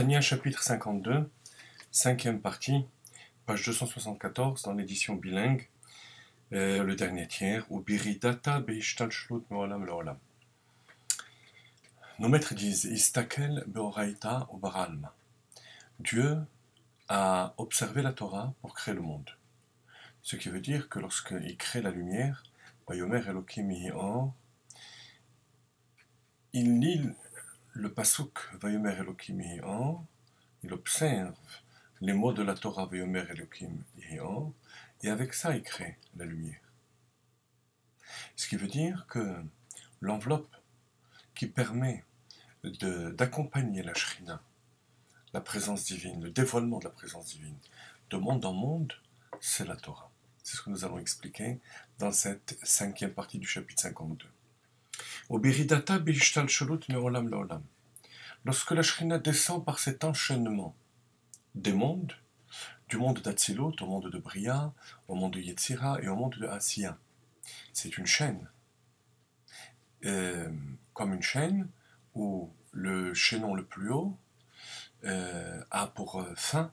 Tania chapitre 52, cinquième partie, page 274 dans l'édition bilingue, le dernier tiers, ou Biridata Beishtalshlut Meolam Leolam. Nos maîtres disent Istakel Beoraita ou Baralma. Dieu a observé la Torah pour créer le monde. Ce qui veut dire que lorsqu'il crée la lumière, Vayomer Elokim Yehi Or, il lit le pasuk Vayomer Elokim Yehi Or, il observe les mots de la Torah Vayomer Elokim Yehi Or, et avec ça il crée la lumière. Ce qui veut dire que l'enveloppe qui permet d'accompagner la Shrina, la présence divine, le dévoilement de la présence divine, de monde en monde, c'est la Torah. C'est ce que nous allons expliquer dans cette cinquième partie du chapitre 52. Obiridata bishtalshalut meolam leolam. Lorsque la Shrina descend par cet enchaînement des mondes, du monde d'Atsilut au monde de Bria, au monde de Yetzira et au monde de Asiya, c'est une chaîne. Comme une chaîne où le chaînon le plus haut a pour fin,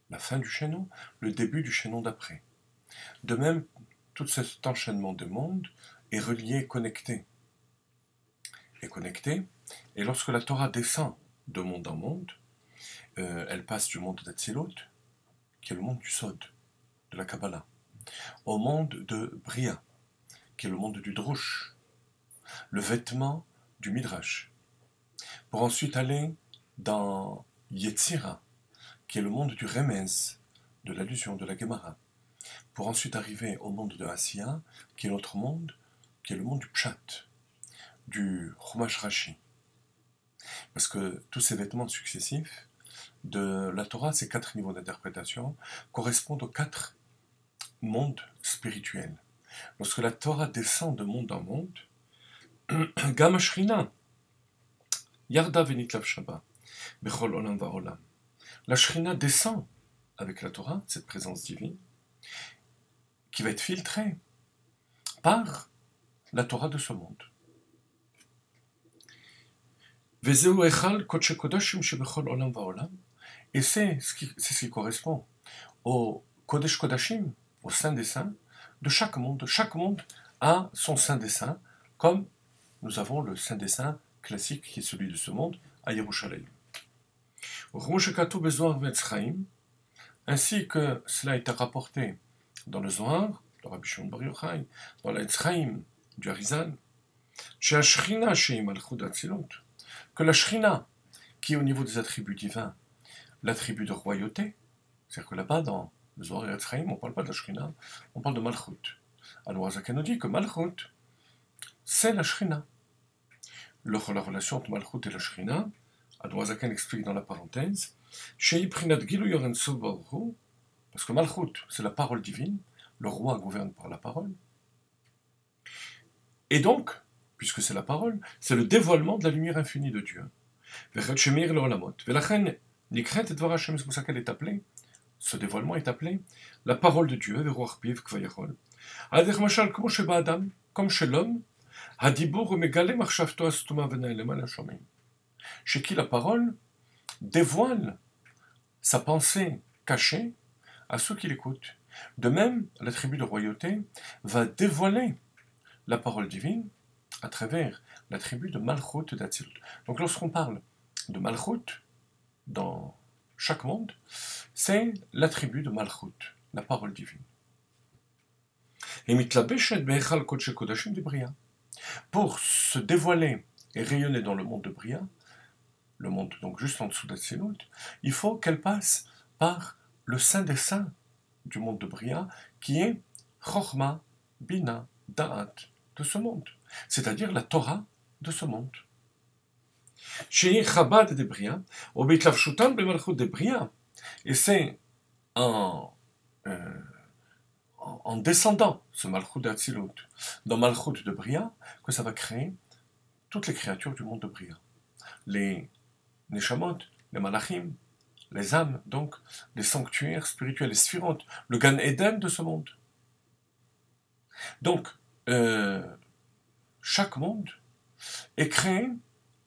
la fin du chaînon, le début du chaînon d'après. De même, tout cet enchaînement de mondes est relié, connecté. Et lorsque la Torah descend de monde en monde, elle passe du monde d'Atsilut, qui est le monde du Sod, de la Kabbalah, au monde de Bria, qui est le monde du Drush, le vêtement du Midrash, pour ensuite aller dans Yetzira, qui est le monde du Remez, de l'allusion, de la Gemara, pour ensuite arriver au monde de Asiya, qui est l'autre monde, qui est le monde du Pshat, du Chumash Rashi. Parce que tous ces vêtements successifs de la Torah, ces 4 niveaux d'interprétation, correspondent aux 4 mondes spirituels. Lorsque la Torah descend de monde en monde, Gam Shrina, Yarda Venitlav Shabbat, Bechol Olam Vaolam. La Shrina descend avec la Torah, cette présence divine, qui va être filtrée par la Torah de ce monde. Vezeu Echal Kodesh Kodashim Shebechol Olam Vaolam. Et c'est ce qui correspond au Kodesh Kodashim, au Saint des Saints, de chaque monde. Chaque monde a son Saint des Saints, comme nous avons le Saint des Saints classique, qui est celui de ce monde, à Yerushalayim. Ainsi que cela a été rapporté dans le Zohar, dans Rabbi Shimon Bar Yochai, dans l'Etzraïm du Harizal, que la Shrina, qui est au niveau des attributs divins, l'attribut de royauté, c'est-à-dire que là-bas, dans le Zohar et l'Etzraïm, on ne parle pas de la Shrina, on parle de Malchut. Alors Azaken nous dit que Malchut, c'est la Shrina. La relation entre Malchut et la Shrina, Adwazaken explique dans la parenthèse, parce que Malchut, c'est la parole divine, le roi gouverne par la parole, et donc, puisque c'est la parole, c'est le dévoilement de la lumière infinie de Dieu. C'est pour ça qu'elle est appelée, ce dévoilement est appelé la parole de Dieu, comme chez l'homme, chez qui la parole dévoile sa pensée cachée à ceux qui l'écoutent. De même, l'attribut de royauté va dévoiler la parole divine à travers l'attribut de Malchut d'Atsilut. Donc lorsqu'on parle de Malchut dans chaque monde, c'est l'attribut de Malchut, la parole divine. Et mitlabeshet be'echal kodesh kodashim de Bria. Pour se dévoiler et rayonner dans le monde de Bria, le monde donc juste en dessous d'Atsilut, il faut qu'elle passe par le Saint des Saints du monde de Bria, qui est Chochma, Bina, Da'at de ce monde, c'est-à-dire la Torah de ce monde. Chez Chabad de Bria, au Beitlavshutam Bemalchut de Bria, et c'est en descendant ce Malchut d'Atsilut dans Malchut de Bria que ça va créer toutes les créatures du monde de Bria. Les Neshamot, les Malachim, les âmes, donc, les sanctuaires spirituels, les sphirotes, le Gan Eden de ce monde. Donc, chaque monde est créé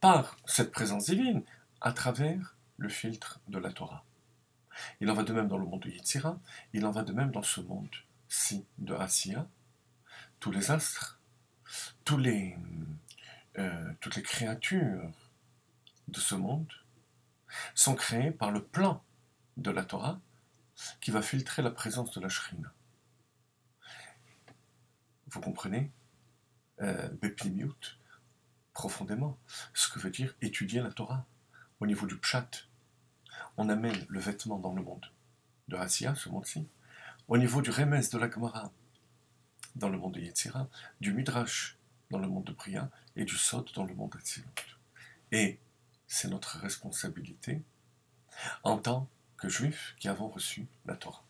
par cette présence divine à travers le filtre de la Torah. Il en va de même dans le monde de Yetzira, il en va de même dans ce monde-ci de Asiya. Tous les astres, toutes les créatures de ce monde sont créées par le plan de la Torah qui va filtrer la présence de la Shrina. Vous comprenez Bepimiut, profondément, ce que veut dire étudier la Torah. Au niveau du pshat, on amène le vêtement dans le monde de Asiya, ce monde-ci. Au niveau du remez de la Gemara, dans le monde de Yetzira, du Midrash, dans le monde de Bria, et du Sod, dans le monde d'Atzilut. Et c'est notre responsabilité en tant que juifs qui avons reçu la Torah.